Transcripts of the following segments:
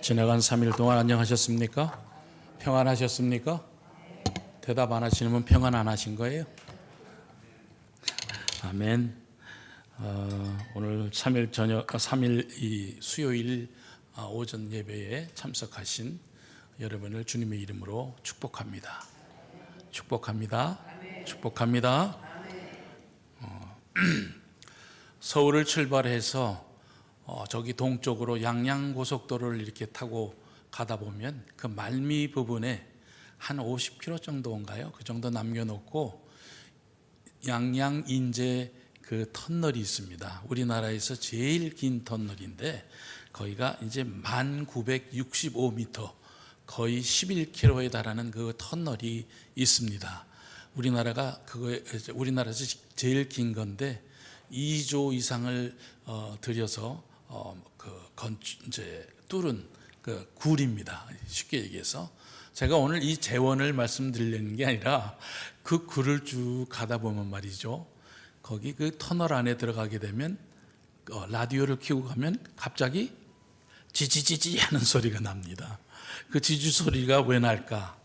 지나간 3일 동안 안녕하셨습니까? 평안하셨습니까? 대답 안 하시는 분 평안 안 하신 거예요? 아멘. 오늘 3일 이 수요일 오전 예배에 참석하신 여러분을 주님의 이름으로 축복합니다. 축복합니다. 축복합니다. 서울을 출발해서 저기 동쪽으로 양양고속도로를 이렇게 타고 가다 보면 그 말미 부분에 한 50km 정도인가요? 그 정도 남겨놓고 양양 인제 그 터널이 있습니다. 우리나라에서 제일 긴 터널인데 거기가 이제 1965m, 거의 11km에 달하는 그 터널이 있습니다. 우리나라에서 제일 긴 건데 2조 이상을 들여서 이제 뚫은 그 굴입니다. 쉽게 얘기해서 제가 오늘 이 재원을 말씀드리려는 게 아니라 그 굴을 쭉 가다 보면 말이죠. 거기 그 터널 안에 들어가게 되면 라디오를 켜고 가면 갑자기 지지지지 하는 소리가 납니다. 그 지지 소리가 왜 날까?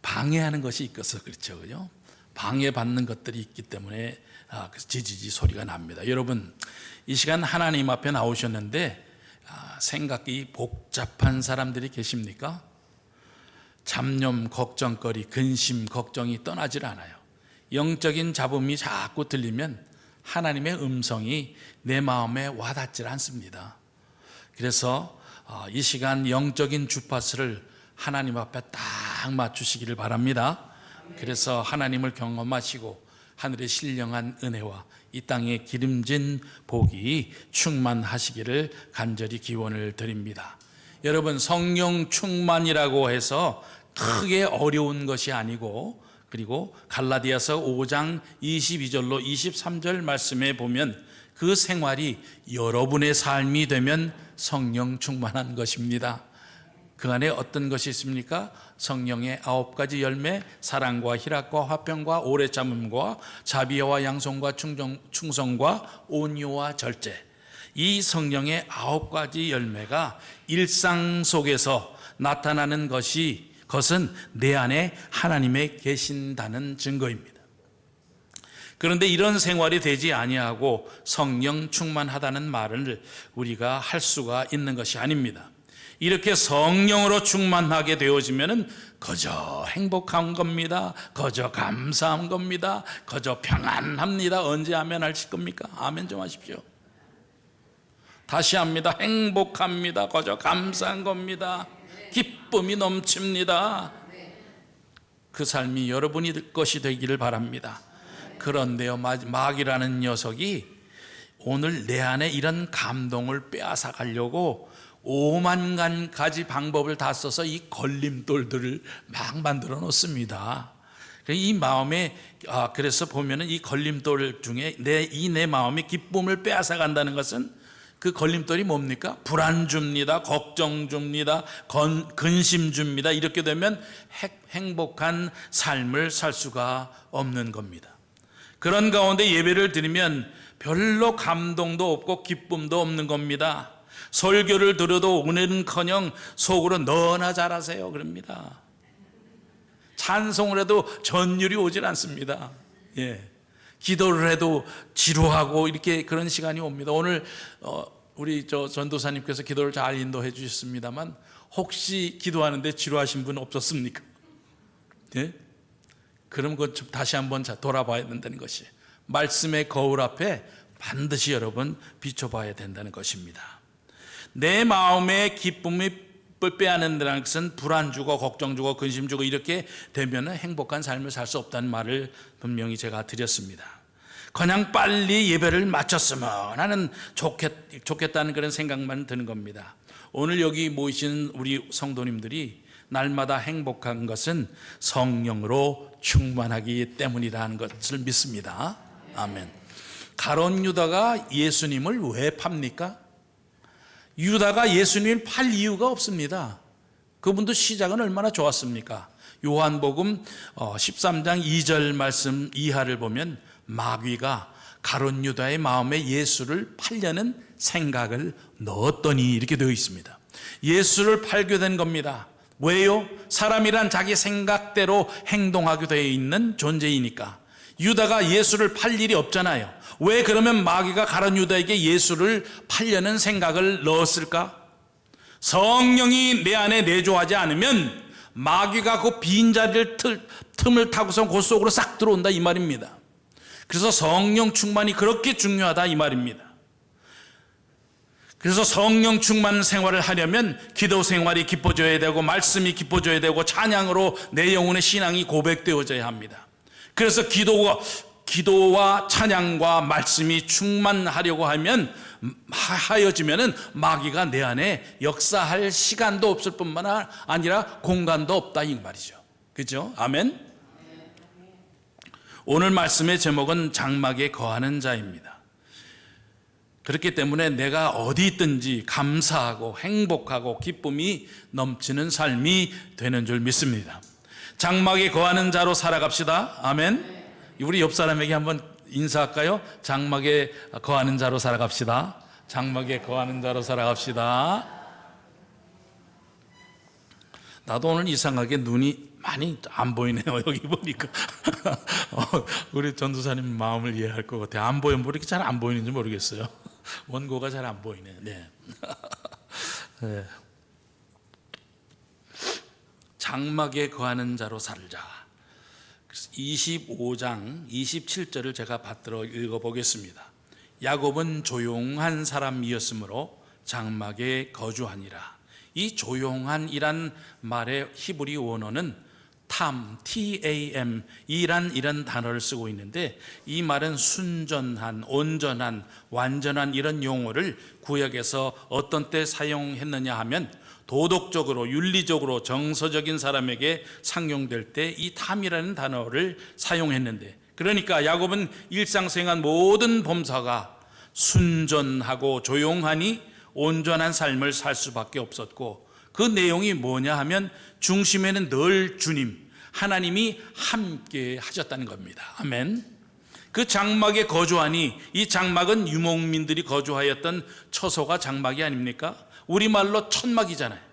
방해하는 것이 있어서 그렇죠, 그죠? 방해받는 것들이 있기 때문에 그 지지지 소리가 납니다. 여러분, 이 시간 하나님 앞에 나오셨는데 생각이 복잡한 사람들이 계십니까? 잡념, 걱정거리, 근심, 걱정이 떠나질 않아요. 영적인 잡음이 자꾸 들리면 하나님의 음성이 내 마음에 와닿질 않습니다. 그래서 이 시간 영적인 주파수를 하나님 앞에 딱 맞추시기를 바랍니다. 그래서 하나님을 경험하시고 하늘의 신령한 은혜와 이 땅에 기름진 복이 충만하시기를 간절히 기원을 드립니다. 여러분, 성령 충만이라고 해서 크게 어려운 것이 아니고, 그리고 갈라디아서 5장 22절로 23절 말씀에 보면 그 생활이 여러분의 삶이 되면 성령 충만한 것입니다. 그 안에 어떤 것이 있습니까? 성령의 9가지 열매, 사랑과 희락과 화평과 오래 참음과 자비와 양성과 충성과 온유와 절제. 이 성령의 9가지 열매가 일상 속에서 나타나는 것은 내 안에 하나님의 계신다는 증거입니다. 그런데 이런 생활이 되지 아니하고 성령 충만하다는 말을 우리가 할 수가 있는 것이 아닙니다. 이렇게 성령으로 충만하게 되어지면 거저 행복한 겁니다. 거저 감사한 겁니다. 거저 평안합니다. 언제 아멘 하실 겁니까? 아멘 좀 하십시오. 다시 합니다. 행복합니다. 거저 감사한 겁니다. 기쁨이 넘칩니다. 그 삶이 여러분이 것이 되기를 바랍니다. 그런데요, 마귀라는 녀석이 오늘 내 안에 이런 감동을 빼앗아 가려고 5만 가지 방법을 다 써서 이 걸림돌들을 막 만들어 놓습니다. 이 마음에 그래서 보면은 이 걸림돌 중에 내 마음의 기쁨을 빼앗아 간다는 것은 그 걸림돌이 뭡니까? 불안 줍니다. 걱정 줍니다. 근심 줍니다. 이렇게 되면 행복한 삶을 살 수가 없는 겁니다. 그런 가운데 예배를 드리면 별로 감동도 없고 기쁨도 없는 겁니다. 설교를 들어도 오늘은커녕 속으로 너나 잘하세요 그럽니다. 찬송을 해도 전율이 오질 않습니다. 기도를 해도 지루하고 이렇게 그런 시간이 옵니다. 오늘 우리 전도사님께서 기도를 잘 인도해 주셨습니다만 혹시 기도하는데 지루하신 분 없었습니까? 그럼 그건 좀 다시 한번 돌아봐야 된다는 것이, 말씀의 거울 앞에 반드시 여러분 비춰봐야 된다는 것입니다. 내 마음의 기쁨을 빼앗는다는 것은 불안 주고 걱정 주고 근심 주고 이렇게 되면 행복한 삶을 살 수 없다는 말을 분명히 제가 드렸습니다. 그냥 빨리 예배를 마쳤으면 하는 좋겠다는 그런 생각만 드는 겁니다. 오늘 여기 모이신 우리 성도님들이 날마다 행복한 것은 성령으로 충만하기 때문이라는 것을 믿습니다. 아멘. 가룟 유다가 예수님을 왜 팝니까? 유다가 예수님을 팔 이유가 없습니다. 그분도 시작은 얼마나 좋았습니까? 요한복음 13장 2절 말씀 이하를 보면 마귀가 가룟 유다의 마음에 예수를 팔려는 생각을 넣었더니 이렇게 되어 있습니다. 예수를 팔게 된 겁니다. 왜요? 사람이란 자기 생각대로 행동하게 되어 있는 존재이니까. 유다가 예수를 팔 일이 없잖아요. 왜 그러면 마귀가 가룟 유다에게 예수를 팔려는 생각을 넣었을까? 성령이 내 안에 내주하지 않으면 마귀가 그 빈자리를 틈을 타고서 그 속으로 싹 들어온다 이 말입니다. 그래서 성령 충만이 그렇게 중요하다 이 말입니다. 그래서 성령 충만 생활을 하려면 기도 생활이 깊어져야 되고 말씀이 깊어져야 되고 찬양으로 내 영혼의 신앙이 고백되어져야 합니다. 그래서 기도와 찬양과 말씀이 충만하려고 하여지면은 마귀가 내 안에 역사할 시간도 없을 뿐만 아니라 공간도 없다 이 말이죠. 그죠? 아멘. 오늘 말씀의 제목은 장막에 거하는 자입니다. 그렇기 때문에 내가 어디 있든지 감사하고 행복하고 기쁨이 넘치는 삶이 되는 줄 믿습니다. 장막에 거하는 자로 살아갑시다. 아멘. 우리 옆 사람에게 한번 인사할까요? 장막에 거하는 자로 살아갑시다. 장막에 거하는 자로 살아갑시다. 나도 오늘 이상하게 눈이 많이 안 보이네요. 여기 보니까 우리 전도사님 마음을 이해할 것 같아요. 안 보이면 뭐 이렇게 잘 안 보이는지 모르겠어요. 원고가 잘 안 보이네. 네. 네. 장막에 거하는 자로 살자. 25장 27절을 제가 받들어 읽어보겠습니다. 야곱은 조용한 사람이었으므로 장막에 거주하니라. 이 조용한이란 말의 히브리 원어는 TAM 이런 단어를 쓰고 있는데, 이 말은 순전한, 온전한, 완전한 이런 용어를 구약에서 어떤 때 사용했느냐 하면 도덕적으로, 윤리적으로 정서적인 사람에게 상용될 때 이 탐이라는 단어를 사용했는데, 그러니까 야곱은 일상생활 모든 범사가 순전하고 조용하니 온전한 삶을 살 수밖에 없었고, 그 내용이 뭐냐 하면 중심에는 늘 주님, 하나님이 함께 하셨다는 겁니다. 아멘. 그 장막에 거주하니, 이 장막은 유목민들이 거주하였던 처소가 장막이 아닙니까? 우리말로 천막이잖아요.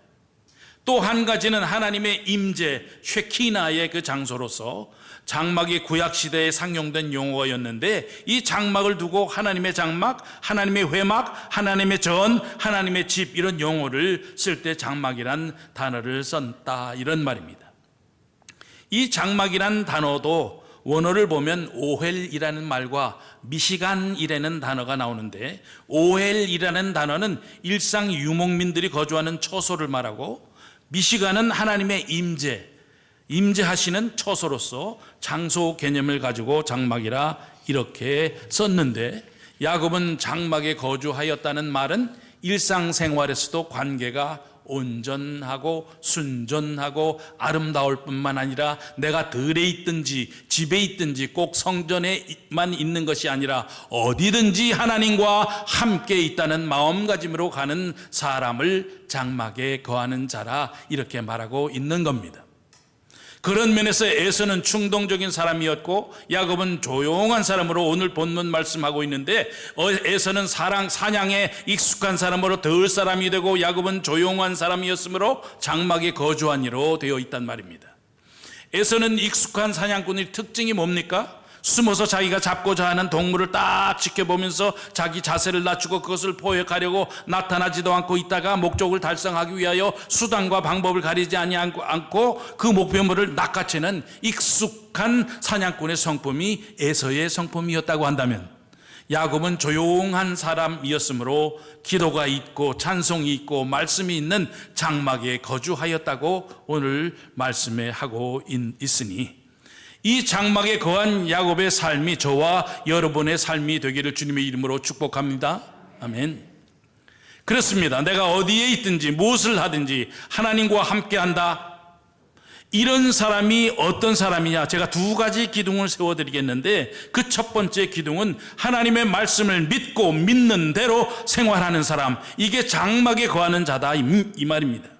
또 한 가지는 하나님의 임재, 쉐키나의 그 장소로서 장막이 구약시대에 상용된 용어였는데, 이 장막을 두고 하나님의 장막, 하나님의 회막, 하나님의 전, 하나님의 집, 이런 용어를 쓸 때 장막이란 단어를 썼다 이런 말입니다. 이 장막이란 단어도 원어를 보면 오헬이라는 말과 미시간이라는 단어가 나오는데, 오헬이라는 단어는 일상 유목민들이 거주하는 처소를 말하고, 미시간은 하나님의 임재하시는 처소로서 장소 개념을 가지고 장막이라 이렇게 썼는데, 야곱은 장막에 거주하였다는 말은 일상생활에서도 관계가 온전하고 순전하고 아름다울 뿐만 아니라 내가 들에 있든지 집에 있든지 꼭 성전에만 있는 것이 아니라 어디든지 하나님과 함께 있다는 마음가짐으로 가는 사람을 장막에 거하는 자라 이렇게 말하고 있는 겁니다. 그런 면에서 에서는 충동적인 사람이었고 야곱은 조용한 사람으로 오늘 본문 말씀하고 있는데, 에서는 사냥에 익숙한 사람으로 덜 사람이 되고 야곱은 조용한 사람이었으므로 장막에 거주한 이로 되어 있단 말입니다. 에서는 익숙한 사냥꾼의 특징이 뭡니까? 숨어서 자기가 잡고자 하는 동물을 딱 지켜보면서 자기 자세를 낮추고 그것을 포획하려고 나타나지도 않고 있다가 목적을 달성하기 위하여 수단과 방법을 가리지 않고 그 목표물을 낚아채는 익숙한 사냥꾼의 성품이 에서의 성품이었다고 한다면, 야곱은 조용한 사람이었으므로 기도가 있고 찬송이 있고 말씀이 있는 장막에 거주하였다고 오늘 말씀에 하고 있으니, 이 장막에 거한 야곱의 삶이 저와 여러분의 삶이 되기를 주님의 이름으로 축복합니다. 아멘. 그렇습니다. 내가 어디에 있든지 무엇을 하든지 하나님과 함께한다. 이런 사람이 어떤 사람이냐? 제가 두 가지 기둥을 세워드리겠는데, 그 첫 번째 기둥은 하나님의 말씀을 믿고 믿는 대로 생활하는 사람, 이게 장막에 거하는 자다 이 말입니다.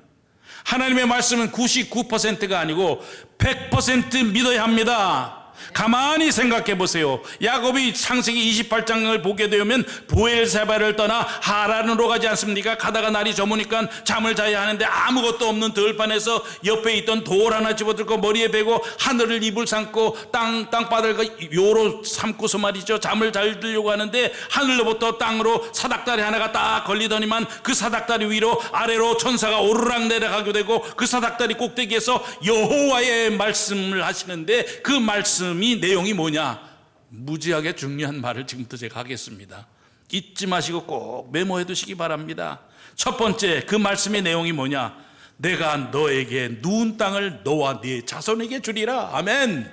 하나님의 말씀은 99%가 아니고 100% 믿어야 합니다. 가만히 생각해 보세요. 야곱이 창세기 28장을 보게 되면 브엘세바를 떠나 하란으로 가지 않습니까? 가다가 날이 저무니까 잠을 자야 하는데 아무것도 없는 들판에서 옆에 있던 돌 하나 집어들고 머리에 베고 하늘을 이불 삼고 땅바닥을 요로 삼고서 말이죠, 잠을 잘 들려고 하는데 하늘로부터 땅으로 사닥다리 하나가 딱 걸리더니만 그 사닥다리 위로 아래로 천사가 오르락 내려가게 되고 그 사닥다리 꼭대기에서 여호와의 말씀을 하시는데 그 말씀이 내용이 뭐냐? 무지하게 중요한 말을 지금부터 제가 하겠습니다. 잊지 마시고 꼭 메모해 두시기 바랍니다. 첫 번째, 그 말씀의 내용이 뭐냐? 내가 너에게 누운 땅을 너와 네 자손에게 주리라. 아멘.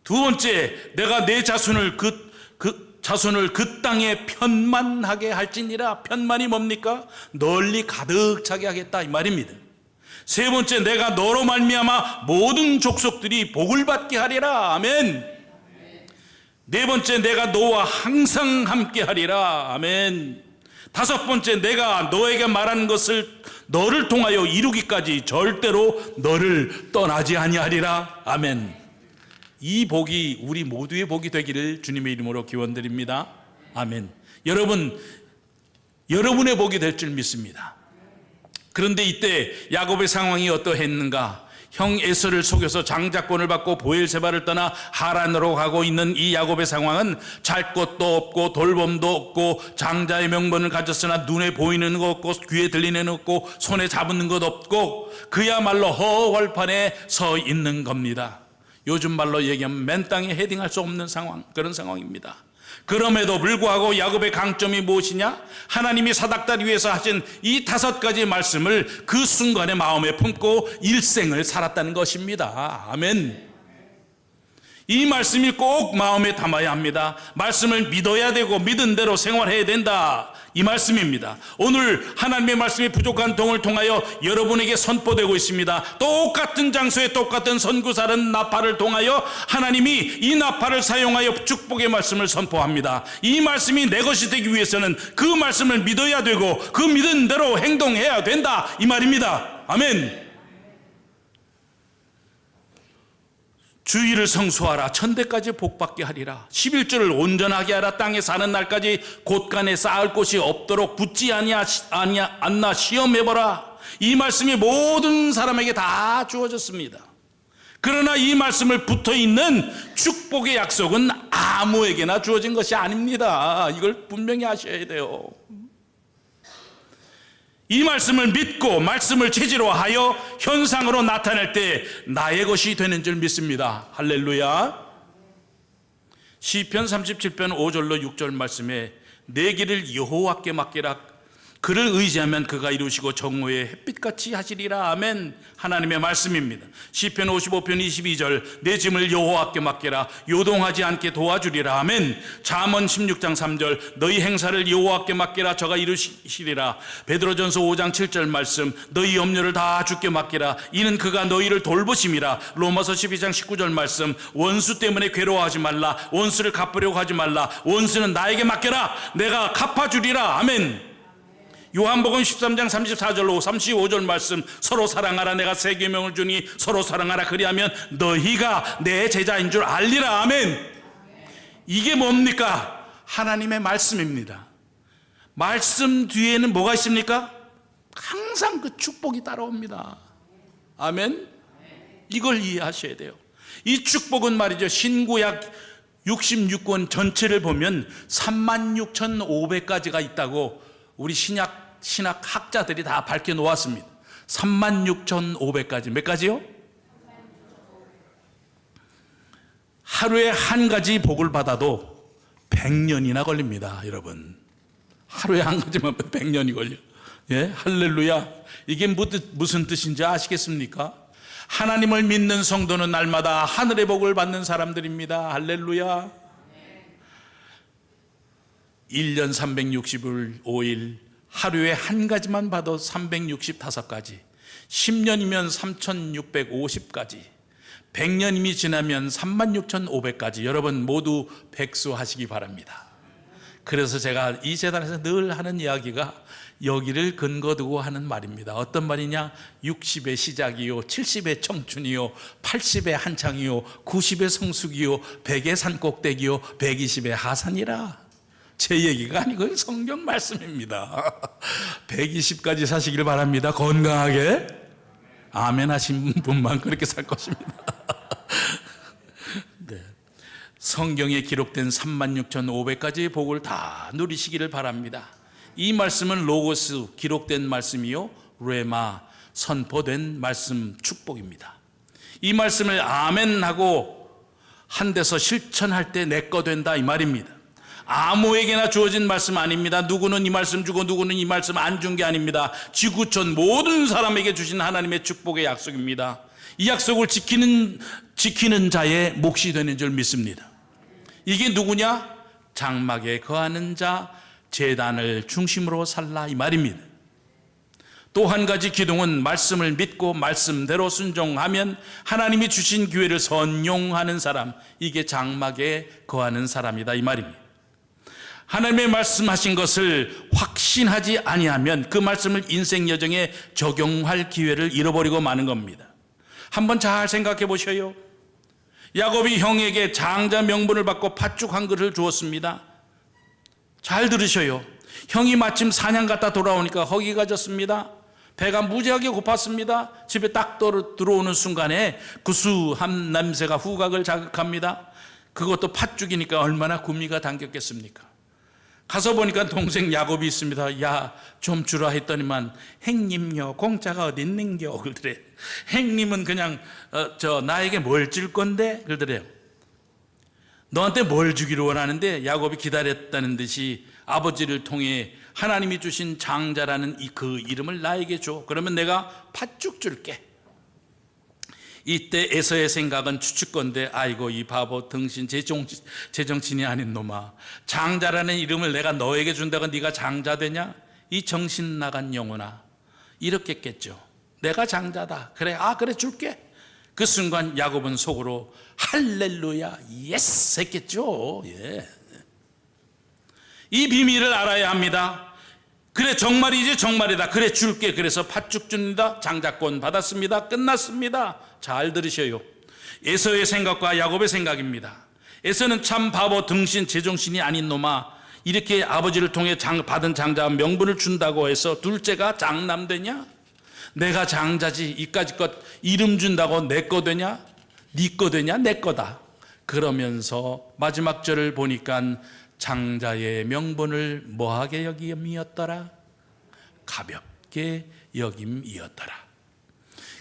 두 번째, 내가 내 자손을 자손을 그 땅에 편만하게 할지니라. 편만이 뭡니까? 널리 가득 차게 하겠다 이 말입니다. 세 번째, 내가 너로 말미암아 모든 족속들이 복을 받게 하리라. 아멘. 네 번째, 내가 너와 항상 함께 하리라. 아멘. 다섯 번째, 내가 너에게 말하는 것을 너를 통하여 이루기까지 절대로 너를 떠나지 아니하리라. 아멘. 이 복이 우리 모두의 복이 되기를 주님의 이름으로 기원드립니다. 아멘. 여러분의 복이 될 줄 믿습니다. 그런데 이때 야곱의 상황이 어떠했는가? 형 에서를 속여서 장자권을 받고 브엘세바를 떠나 하란으로 가고 있는 이 야곱의 상황은 잘 것도 없고 돌봄도 없고 장자의 명분을 가졌으나 눈에 보이는 것 없고 귀에 들리는 것 없고 손에 잡는 것 없고 그야말로 허벌판에 서 있는 겁니다. 요즘 말로 얘기하면 맨 땅에 헤딩할 수 없는 상황, 그런 상황입니다. 그럼에도 불구하고 야곱의 강점이 무엇이냐? 하나님이 사닥다리 위에서 하신 이 5가지 말씀을 그 순간에 마음에 품고 일생을 살았다는 것입니다. 아멘. 이 말씀이 꼭 마음에 담아야 합니다. 말씀을 믿어야 되고 믿은 대로 생활해야 된다, 이 말씀입니다. 오늘 하나님의 말씀이 부족한 동을 통하여 여러분에게 선포되고 있습니다. 똑같은 장소에 똑같은 선구사는 나팔을 통하여 하나님이 이 나팔을 사용하여 축복의 말씀을 선포합니다. 이 말씀이 내 것이 되기 위해서는 그 말씀을 믿어야 되고 그 믿은 대로 행동해야 된다, 이 말입니다. 아멘. 주의를 성수하라. 천대까지 복받게 하리라. 11조를 온전하게 하라. 땅에 사는 날까지 곳간에 쌓을 곳이 없도록 붙지 않나 시험해보라. 이 말씀이 모든 사람에게 다 주어졌습니다. 그러나 이 말씀을 붙어있는 축복의 약속은 아무에게나 주어진 것이 아닙니다. 이걸 분명히 아셔야 돼요. 이 말씀을 믿고 말씀을 체질로 하여 현상으로 나타낼 때 나의 것이 되는 줄 믿습니다. 할렐루야. 시편 37편 5절로 6절 말씀에 내 길을 여호와께 맡기라. 그를 의지하면 그가 이루시고 정오에 햇빛같이 하시리라. 아멘. 하나님의 말씀입니다. 시편 55편 22절 내 짐을 여호와께 맡기라. 요동하지 않게 도와주리라. 아멘. 잠언 16장 3절 너희 행사를 여호와께 맡기라. 저가 이루시리라. 베드로전서 5장 7절 말씀 너희 염려를 다 주께 맡기라. 이는 그가 너희를 돌보심이라. 로마서 12장 19절 말씀 원수 때문에 괴로워하지 말라. 원수를 갚으려고 하지 말라. 원수는 나에게 맡겨라. 내가 갚아주리라. 아멘. 요한복음 13장 34절로 35절 말씀 서로 사랑하라. 내가 새 계명을 주니 서로 사랑하라. 그리하면 너희가 내 제자인 줄 알리라. 아멘. 이게 뭡니까? 하나님의 말씀입니다. 말씀 뒤에는 뭐가 있습니까? 항상 그 축복이 따라옵니다. 아멘. 이걸 이해하셔야 돼요. 이 축복은 말이죠, 신구약 66권 전체를 보면 36,500가지가 있다고 우리 신학 학자들이 다 밝혀놓았습니다. 36,500가지. 몇 가지요? 하루에 한 가지 복을 받아도 100년이나 걸립니다. 여러분, 하루에 한 가지만 100년이 걸려. 예, 할렐루야. 이게 무슨 뜻인지 아시겠습니까? 하나님을 믿는 성도는 날마다 하늘의 복을 받는 사람들입니다. 할렐루야. 1년 365일 하루에 한 가지만 봐도 365가지, 10년이면 3650가지, 100년이 지나면 36,500가지. 여러분 모두 백수하시기 바랍니다. 그래서 제가 이 재단에서 늘 하는 이야기가 여기를 근거 두고 하는 말입니다. 어떤 말이냐? 60의 시작이요, 70의 청춘이요, 80의 한창이요, 90의 성숙이요, 100의 산꼭대기요, 120의 하산이라. 제 얘기가 아니고 성경 말씀입니다. 120까지 사시길 바랍니다. 건강하게 아멘 하신 분만 그렇게 살 것입니다. 네. 성경에 기록된 36,500가지의 복을 다 누리시기를 바랍니다. 이 말씀은 로고스, 기록된 말씀이요, 레마, 선포된 말씀, 축복입니다. 이 말씀을 아멘하고 한 데서 실천할 때 내 거 된다 이 말입니다. 아무에게나 주어진 말씀 아닙니다. 누구는 이 말씀 주고 누구는 이 말씀 안 준 게 아닙니다. 지구촌 모든 사람에게 주신 하나님의 축복의 약속입니다. 이 약속을 지키는 자의 몫이 되는 줄 믿습니다. 이게 누구냐? 장막에 거하는 자, 제단을 중심으로 살라 이 말입니다. 또 한 가지 기둥은 말씀을 믿고 말씀대로 순종하면 하나님이 주신 기회를 선용하는 사람, 이게 장막에 거하는 사람이다 이 말입니다. 하나님의 말씀하신 것을 확신하지 아니하면 그 말씀을 인생 여정에 적용할 기회를 잃어버리고 마는 겁니다. 한번 잘 생각해 보셔요. 야곱이 형에게 장자 명분을 받고 팥죽 한 그릇을 주었습니다. 잘 들으셔요. 형이 마침 사냥 갔다 돌아오니까 허기가 졌습니다. 배가 무지하게 고팠습니다. 집에 딱 들어오는 순간에 구수한 냄새가 후각을 자극합니다. 그것도 팥죽이니까 얼마나 구미가 당겼겠습니까? 가서 보니까 동생 야곱이 있습니다. 야, 좀 주라 했더니만 행님요, 공짜가 어디 있는겨 그러더래. 행님은 그냥 나에게 뭘 줄 건데 그러더래요. 너한테 뭘 주기를 원하는데, 야곱이 기다렸다는 듯이 아버지를 통해 하나님이 주신 장자라는 그 이름을 나에게 줘. 그러면 내가 팥죽 줄게. 이때 에서의 생각은 추측건데, 아이고 이 바보 등신 제정신이 아닌 놈아, 장자라는 이름을 내가 너에게 준다고 네가 장자 되냐? 이 정신 나간 영혼아. 이렇겠겠죠. 내가 장자다. 그래, 그래 줄게. 그 순간 야곱은 속으로 할렐루야 예스 했겠죠. 예. 이 비밀을 알아야 합니다. 그래 정말이지 정말이다. 그래 줄게. 그래서 팥죽 줍니다. 장자권 받았습니다. 끝났습니다. 잘 들으셔요. 에서의 생각과 야곱의 생각입니다. 에서는 참 바보 등신 제정신이 아닌 놈아, 이렇게 아버지를 통해 받은 장자 명분을 준다고 해서 둘째가 장남되냐? 내가 장자지 이까지 것 이름 준다고 내 거 되냐? 네 거 되냐? 내 거다. 그러면서 마지막 절을 보니까 장자의 명분을 뭐하게 여김이었더라? 가볍게 여김이었더라.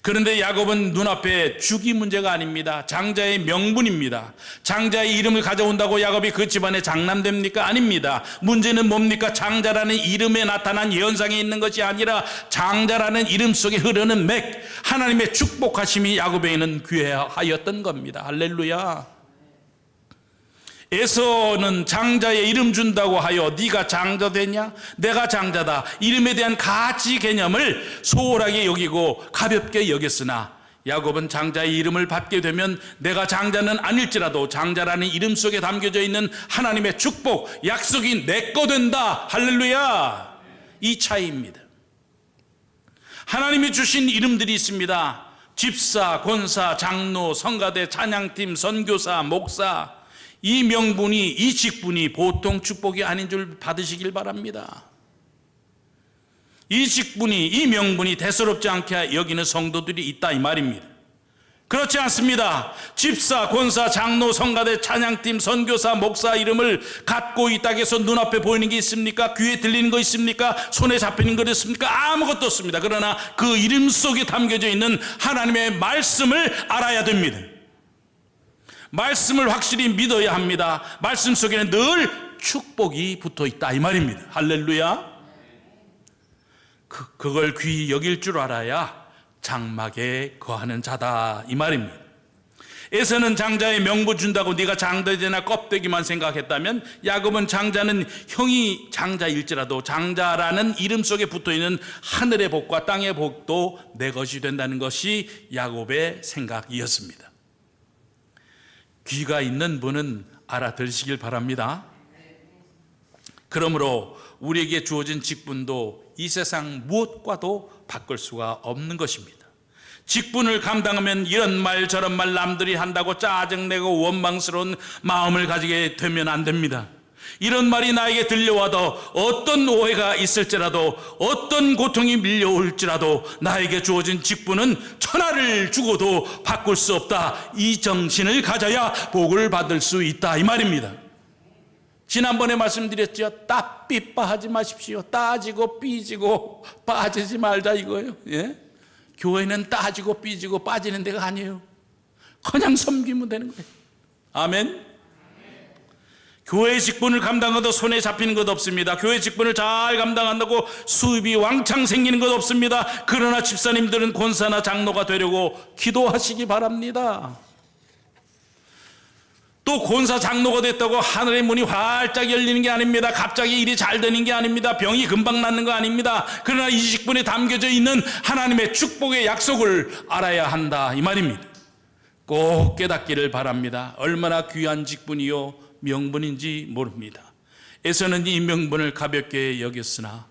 그런데 야곱은 눈앞에 죽이 문제가 아닙니다. 장자의 명분입니다. 장자의 이름을 가져온다고 야곱이 그 집안에 장남됩니까? 아닙니다. 문제는 뭡니까? 장자라는 이름에 나타난 예언상에 있는 것이 아니라 장자라는 이름 속에 흐르는 맥, 하나님의 축복하심이 야곱에게는 귀하였던 겁니다. 할렐루야. 에서는 장자의 이름 준다고 하여 네가 장자 되냐? 내가 장자다. 이름에 대한 가치 개념을 소홀하게 여기고 가볍게 여겼으나, 야곱은 장자의 이름을 받게 되면 내가 장자는 아닐지라도 장자라는 이름 속에 담겨져 있는 하나님의 축복, 약속이 내 거 된다. 할렐루야. 이 차이입니다. 하나님이 주신 이름들이 있습니다. 집사, 권사, 장로, 성가대, 찬양팀, 선교사, 목사. 이 명분이, 이 직분이 보통 축복이 아닌 줄 받으시길 바랍니다. 이 직분이, 이 명분이 대수롭지 않게 여기는 성도들이 있다 이 말입니다. 그렇지 않습니다. 집사, 권사, 장로, 성가대, 찬양팀, 선교사, 목사 이름을 갖고 있다고 해서 눈앞에 보이는 게 있습니까? 귀에 들리는 거 있습니까? 손에 잡히는 거 있습니까? 아무것도 없습니다. 그러나 그 이름 속에 담겨져 있는 하나님의 말씀을 알아야 됩니다. 말씀을 확실히 믿어야 합니다. 말씀 속에는 늘 축복이 붙어 있다 이 말입니다. 할렐루야. 그걸 귀히 여길 줄 알아야 장막에 거하는 자다 이 말입니다. 에서는 장자의 명분 준다고 네가 장자되나 껍데기만 생각했다면, 야곱은 장자는 형이 장자일지라도 장자라는 이름 속에 붙어있는 하늘의 복과 땅의 복도 내 것이 된다는 것이 야곱의 생각이었습니다. 귀가 있는 분은 알아들으시길 바랍니다. 그러므로 우리에게 주어진 직분도 이 세상 무엇과도 바꿀 수가 없는 것입니다. 직분을 감당하면 이런 말 저런 말 남들이 한다고 짜증내고 원망스러운 마음을 가지게 되면 안 됩니다. 이런 말이 나에게 들려와도 어떤 오해가 있을지라도 어떤 고통이 밀려올지라도 나에게 주어진 직분은 천하를 주고도 바꿀 수 없다. 이 정신을 가져야 복을 받을 수 있다 이 말입니다. 지난번에 말씀드렸죠. 따삐빠하지 마십시오. 따지고 삐지고 빠지지 말자 이거예요. 예? 교회는 따지고 삐지고 빠지는 데가 아니에요. 그냥 섬기면 되는 거예요. 아멘. 교회 직분을 감당해도 손에 잡히는 것 없습니다. 교회 직분을 잘 감당한다고 수입이 왕창 생기는 것 없습니다. 그러나 집사님들은 권사나 장로가 되려고 기도하시기 바랍니다. 또 권사 장로가 됐다고 하늘의 문이 활짝 열리는 게 아닙니다. 갑자기 일이 잘 되는 게 아닙니다. 병이 금방 낫는 거 아닙니다. 그러나 이 직분에 담겨져 있는 하나님의 축복의 약속을 알아야 한다 이 말입니다. 꼭 깨닫기를 바랍니다. 얼마나 귀한 직분이요 명분인지 모릅니다. 에서는 이 명분을 가볍게 여겼으나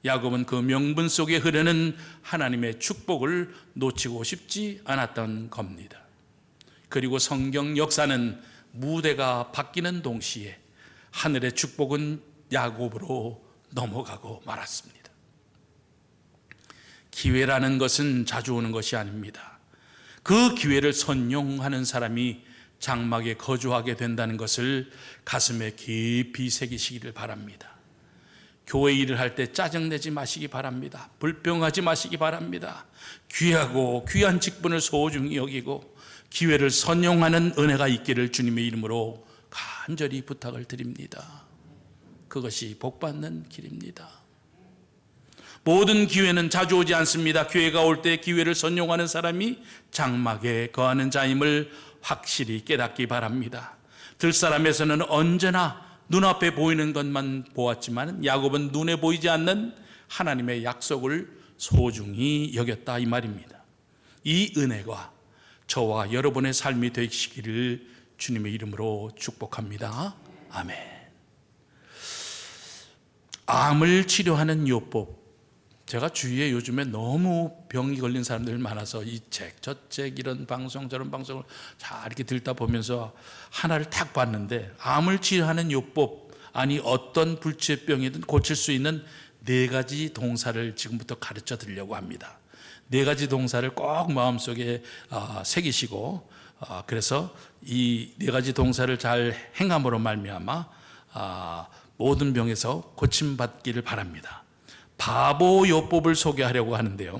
야곱은 그 명분 속에 흐르는 하나님의 축복을 놓치고 싶지 않았던 겁니다. 그리고 성경 역사는 무대가 바뀌는 동시에 하늘의 축복은 야곱으로 넘어가고 말았습니다. 기회라는 것은 자주 오는 것이 아닙니다. 그 기회를 선용하는 사람이 장막에 거주하게 된다는 것을 가슴에 깊이 새기시기를 바랍니다. 교회 일을 할 때 짜증내지 마시기 바랍니다. 불평하지 마시기 바랍니다. 귀하고 귀한 직분을 소중히 여기고 기회를 선용하는 은혜가 있기를 주님의 이름으로 간절히 부탁을 드립니다. 그것이 복받는 길입니다. 모든 기회는 자주 오지 않습니다. 기회가 올 때 기회를 선용하는 사람이 장막에 거하는 자임을 확실히 깨닫기 바랍니다. 들사람에서는 언제나 눈앞에 보이는 것만 보았지만 야곱은 눈에 보이지 않는 하나님의 약속을 소중히 여겼다 이 말입니다. 이 은혜가 저와 여러분의 삶이 되시기를 주님의 이름으로 축복합니다. 아멘. 암을 치료하는 요법. 제가 주위에 요즘에 너무 병이 걸린 사람들 많아서 이 책, 저 책, 이런 방송, 저런 방송을 잘 이렇게 듣다 보면서 하나를 탁 봤는데 암을 치료하는 요법, 아니 어떤 불치병이든 고칠 수 있는 4가지 동사를 지금부터 가르쳐 드리려고 합니다. 4가지 동사를 꼭 마음속에 새기시고 그래서 이 4가지 동사를 잘 행함으로 말미암아 모든 병에서 고침받기를 바랍니다. 바보 요법을 소개하려고 하는데요.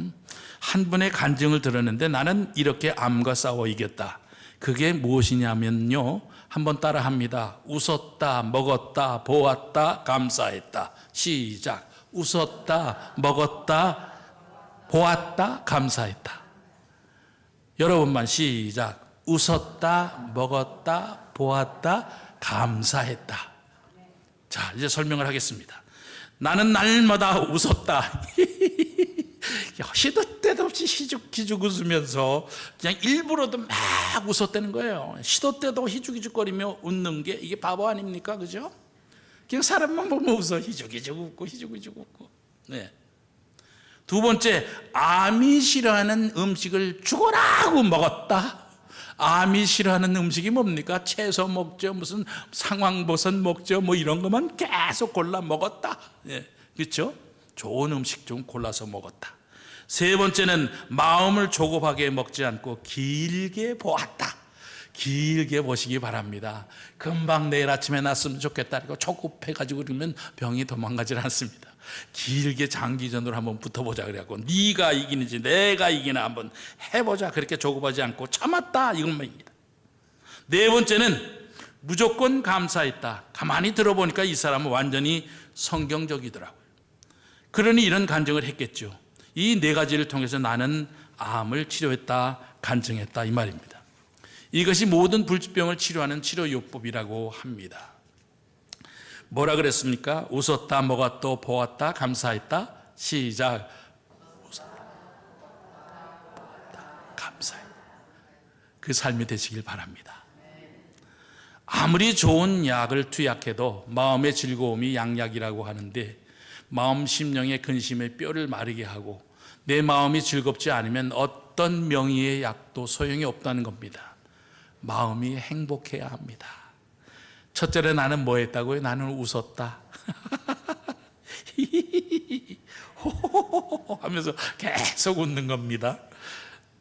한 분의 간증을 들었는데 나는 이렇게 암과 싸워 이겼다. 그게 무엇이냐면요. 한번 따라합니다. 웃었다, 먹었다, 보았다, 감사했다. 시작. 웃었다, 먹었다, 보았다, 감사했다. 여러분만 시작. 웃었다, 먹었다, 보았다, 감사했다. 자, 이제 설명을 하겠습니다. 나는 날마다 웃었다. 시도 때도 없이 희죽희죽 웃으면서 그냥 일부러도 막 웃었다는 거예요. 시도 때도 희죽희죽거리며 웃는 게 이게 바보 아닙니까? 그죠? 그냥 사람만 보면 웃어. 희죽희죽 웃고 희죽희죽 웃고. 네. 2번째, 암이 싫어하는 음식을 죽어라고 먹었다. 암이 싫어하는 음식이 뭡니까? 채소 먹죠, 무슨 상황버섯 먹죠, 뭐 이런 것만 계속 골라 먹었다. 예, 그렇죠? 좋은 음식 좀 골라서 먹었다. 3번째는 마음을 조급하게 먹지 않고 길게 보았다. 길게 보시기 바랍니다. 금방 내일 아침에 났으면 좋겠다. 이거 조급해가지고 그러면 병이 도망가질 않습니다. 길게 장기전으로 한번 붙어보자 그래갖고 네가 이기는지 내가 이기나 한번 해보자. 그렇게 조급하지 않고 참았다 이것만입니다. 4번째는 무조건 감사했다. 가만히 들어보니까 이 사람은 완전히 성경적이더라고요. 그러니 이런 간증을 했겠죠. 이 4가지를 통해서 나는 암을 치료했다, 간증했다 이 말입니다. 이것이 모든 불치병을 치료하는 치료요법이라고 합니다. 뭐라 그랬습니까? 웃었다, 먹었다, 보았다, 감사했다. 시작. 웃었다, 보았다, 감사했다. 그 삶이 되시길 바랍니다. 아무리 좋은 약을 투약해도 마음의 즐거움이 양약이라고 하는데, 마음 심령의 근심의 뼈를 마르게 하고 내 마음이 즐겁지 않으면 어떤 명의의 약도 소용이 없다는 겁니다. 마음이 행복해야 합니다. 첫째로 나는 뭐 했다고요? 나는 웃었다. 하면서 계속 웃는 겁니다.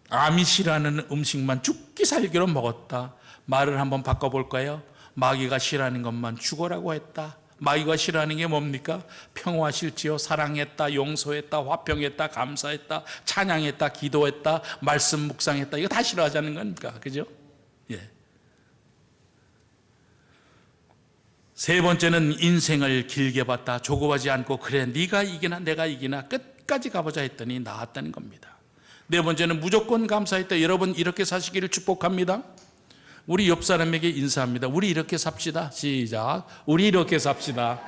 암이 싫어하는 음식만 죽기 살기로 먹었다. 말을 한번 바꿔볼까요? 마귀가 싫어하는 것만 죽어라고 했다. 마귀가 싫어하는 게 뭡니까? 평화 싫지요. 사랑했다, 용서했다, 화평했다, 감사했다, 찬양했다, 기도했다, 말씀 묵상했다. 이거 다 싫어하자는 겁니까? 그죠? 예. 세 번째는 인생을 길게 봤다. 조급하지 않고 그래 네가 이기나 내가 이기나 끝까지 가보자 했더니 나았다는 겁니다. 네 번째는 무조건 감사했다. 여러분 이렇게 사시기를 축복합니다. 우리 옆 사람에게 인사합니다. 우리 이렇게 삽시다. 시작. 우리 이렇게 삽시다.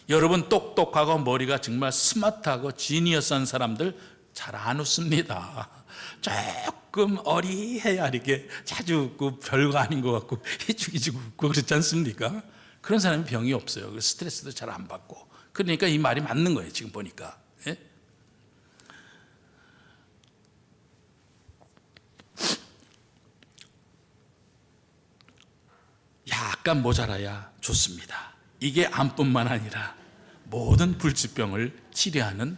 여러분 똑똑하고 머리가 정말 스마트하고 지니어스한 사람들 잘 안 웃습니다. 조금 어리해야 이렇게 자주 웃고 별거 아닌 것 같고 희죽희죽 웃고 그렇지 않습니까? 그런 사람이 병이 없어요. 스트레스도 잘 안 받고. 그러니까 이 말이 맞는 거예요. 지금 보니까. 예? 약간 모자라야 좋습니다. 이게 암뿐만 아니라 모든 불치병을 치료하는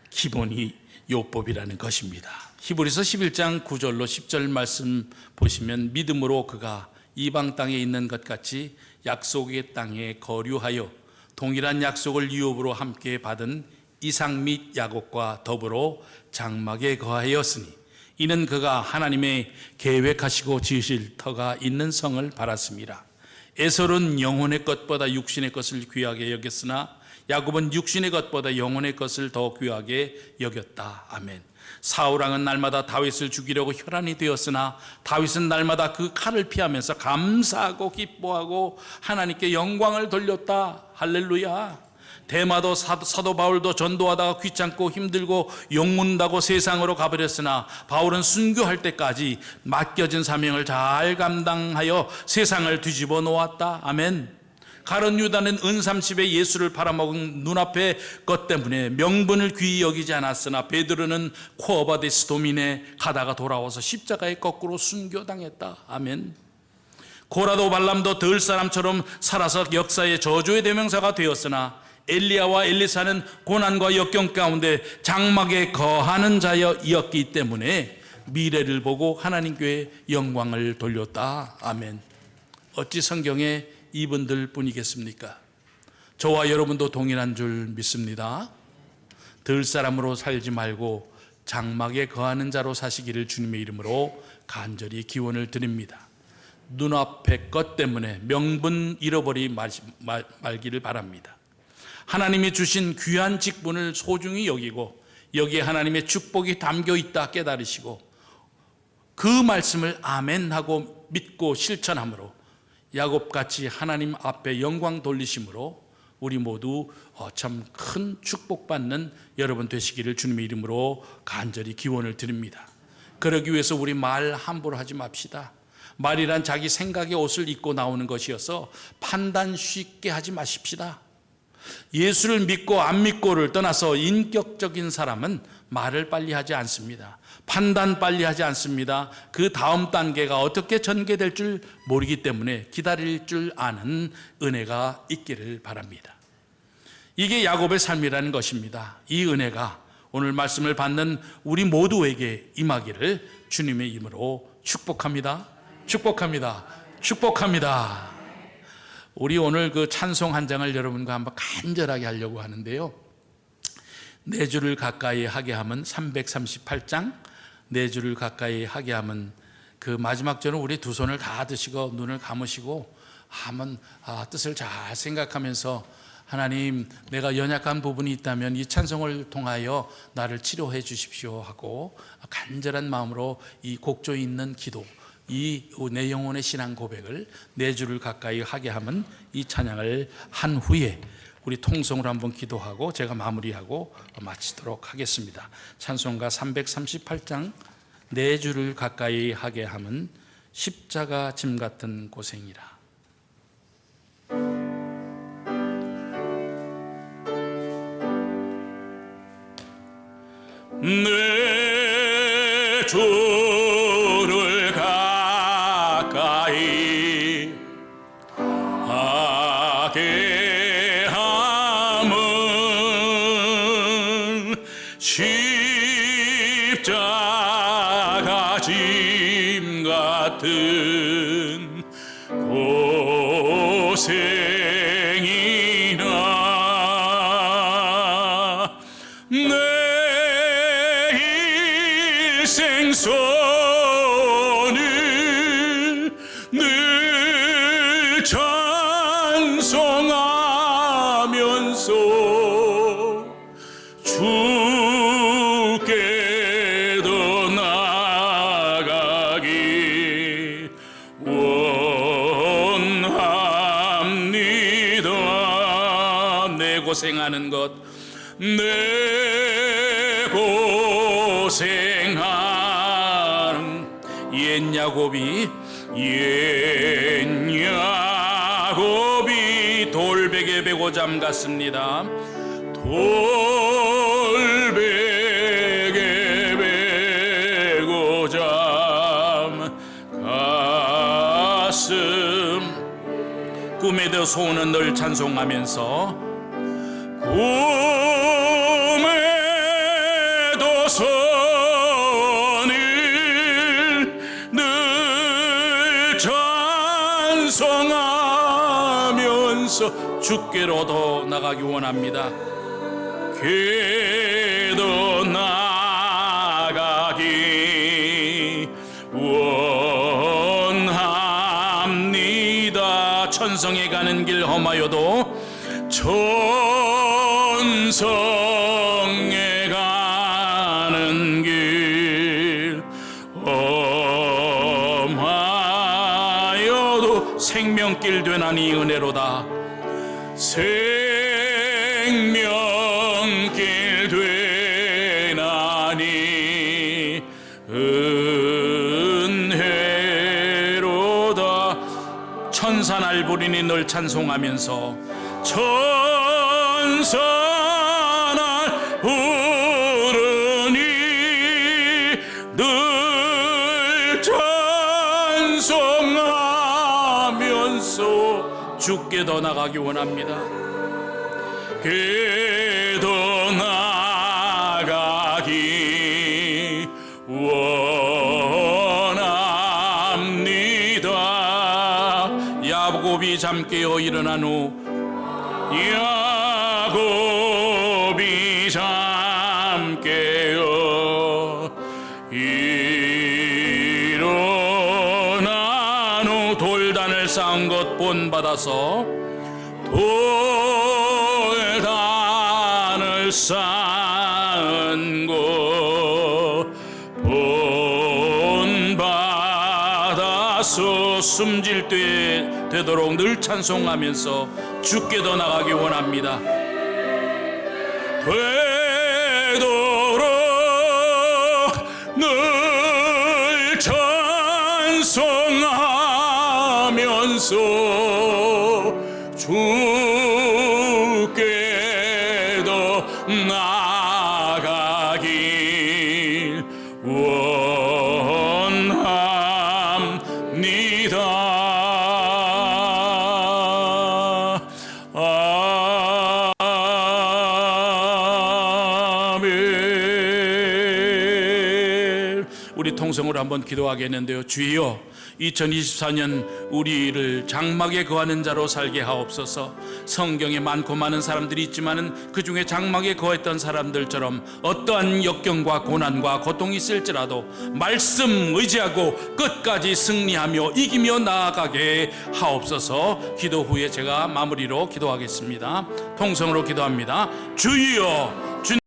기본이 요법이라는 것입니다. 히브리서 11장 9절로 10절 말씀 보시면 믿음으로 그가 이방 땅에 있는 것 같이 약속의 땅에 거류하여 동일한 약속을 유업으로 함께 받은 이삭 및 야곱과 더불어 장막에 거하였으니 이는 그가 하나님의 계획하시고 지으실 터가 있는 성을 바랐습니다. 에솔은 영혼의 것보다 육신의 것을 귀하게 여겼으나 야곱은 육신의 것보다 영혼의 것을 더 귀하게 여겼다. 아멘. 사울왕은 날마다 다윗을 죽이려고 혈안이 되었으나 다윗은 날마다 그 칼을 피하면서 감사하고 기뻐하고 하나님께 영광을 돌렸다. 할렐루야. 대마도 사도 바울도 전도하다가 귀찮고 힘들고 욕문다고 세상으로 가버렸으나 바울은 순교할 때까지 맡겨진 사명을 잘 감당하여 세상을 뒤집어 놓았다. 아멘. 가룟 유다는 은30에 예수를 팔아먹은 눈앞의 것 때문에 명분을 귀히 여기지 않았으나 베드로는 코어바데스 도민에 가다가 돌아와서 십자가에 거꾸로 순교당했다. 아멘. 고라도 발람도 들 사람처럼 살아서 역사의 저주의 대명사가 되었으나 엘리야와 엘리사는 고난과 역경 가운데 장막에 거하는 자였기 때문에 미래를 보고 하나님께 영광을 돌렸다. 아멘. 어찌 성경에 이분들 뿐이겠습니까? 저와 여러분도 동일한 줄 믿습니다. 들 사람으로 살지 말고 장막에 거하는 자로 사시기를 주님의 이름으로 간절히 기원을 드립니다. 눈앞의 것 때문에 명분 잃어버리지 말기를 바랍니다. 하나님이 주신 귀한 직분을 소중히 여기고 여기에 하나님의 축복이 담겨 있다 깨달으시고 그 말씀을 아멘하고 믿고 실천함으로 야곱같이 하나님 앞에 영광 돌리심으로 우리 모두 참 큰 축복받는 여러분 되시기를 주님의 이름으로 간절히 기원을 드립니다. 그러기 위해서 우리 말 함부로 하지 맙시다. 말이란 자기 생각의 옷을 입고 나오는 것이어서 판단 쉽게 하지 마십시다. 예수를 믿고 안 믿고를 떠나서 인격적인 사람은 말을 빨리 하지 않습니다. 판단 빨리 하지 않습니다. 그 다음 단계가 어떻게 전개될 줄 모르기 때문에 기다릴 줄 아는 은혜가 있기를 바랍니다. 이게 야곱의 삶이라는 것입니다. 이 은혜가 오늘 말씀을 받는 우리 모두에게 임하기를 주님의 이름으로 축복합니다. 축복합니다. 축복합니다. 우리 오늘 그 찬송 한 장을 여러분과 한번 간절하게 하려고 하는데요. 네 줄을 가까이 하게 하면 338장, 네 줄을 가까이 하게 하면 그 마지막 절은 우리 두 손을 다 드시고 눈을 감으시고 한번 뜻을 잘 생각하면서 하나님 내가 연약한 부분이 있다면 이 찬송을 통하여 나를 치료해 주십시오 하고 간절한 마음으로 이 곡조에 있는 기도, 이 내 영혼의 신앙 고백을 네 줄을 가까이 하게 하면 이 찬양을 한 후에 우리 통성으로 한번 기도하고 제가 마무리하고 마치도록 하겠습니다. 찬송가 338장 네 줄을 가까이 하게 하면 십자가 짐 같은 고생이라. 내 주를 가까이 하게 함은 십자가 짐 같은 고생이나 내 생선을 늘 찬송하면서 주께로 나아가기 원합니다. 내 고생하는 것, 내 고생하는 옛 야곱이 돌베개 베고 잠 갔습니다. 돌베개 베고 잠 갔음. 꿈에도 소원은 늘 찬송하면서 꿈에도 선을 늘 찬송하면서 주께로도 나가기 원합니다. 궤도 나가기 원합니다. 천성에 가는 길 험하여도 천성에 가는 길 험하여도 생명길 되나니 은혜로다. 생명길 되나니 은혜로다. 천사날 부리니 늘 찬송하면서 천사날 부르니 늘 찬송하면서 주께 더 나가기 원합니다. 궤도 나가기 원합니다. 야곱이 잠 깨어 일어난 후 야곱이 잠 깨어 일어난 후 돌단을 쌓은 것 본받아서 돌단을 쌓은 것 본받아서 숨질 때 되도록 늘 찬송하면서 주께 더 나가기 원합니다. 되도록 늘 찬송하면서 주께 더 나가길 원합니다. 우리 통성으로 한번 기도하겠는데요. 주여, 2024년 우리를 장막에 거하는 자로 살게 하옵소서. 성경에 많고 많은 사람들이 있지만은 그 중에 장막에 거했던 사람들처럼 어떠한 역경과 고난과 고통이 있을지라도 말씀 의지하고 끝까지 승리하며 이기며 나아가게 하옵소서. 기도 후에 제가 마무리로 기도하겠습니다. 통성으로 기도합니다. 주여,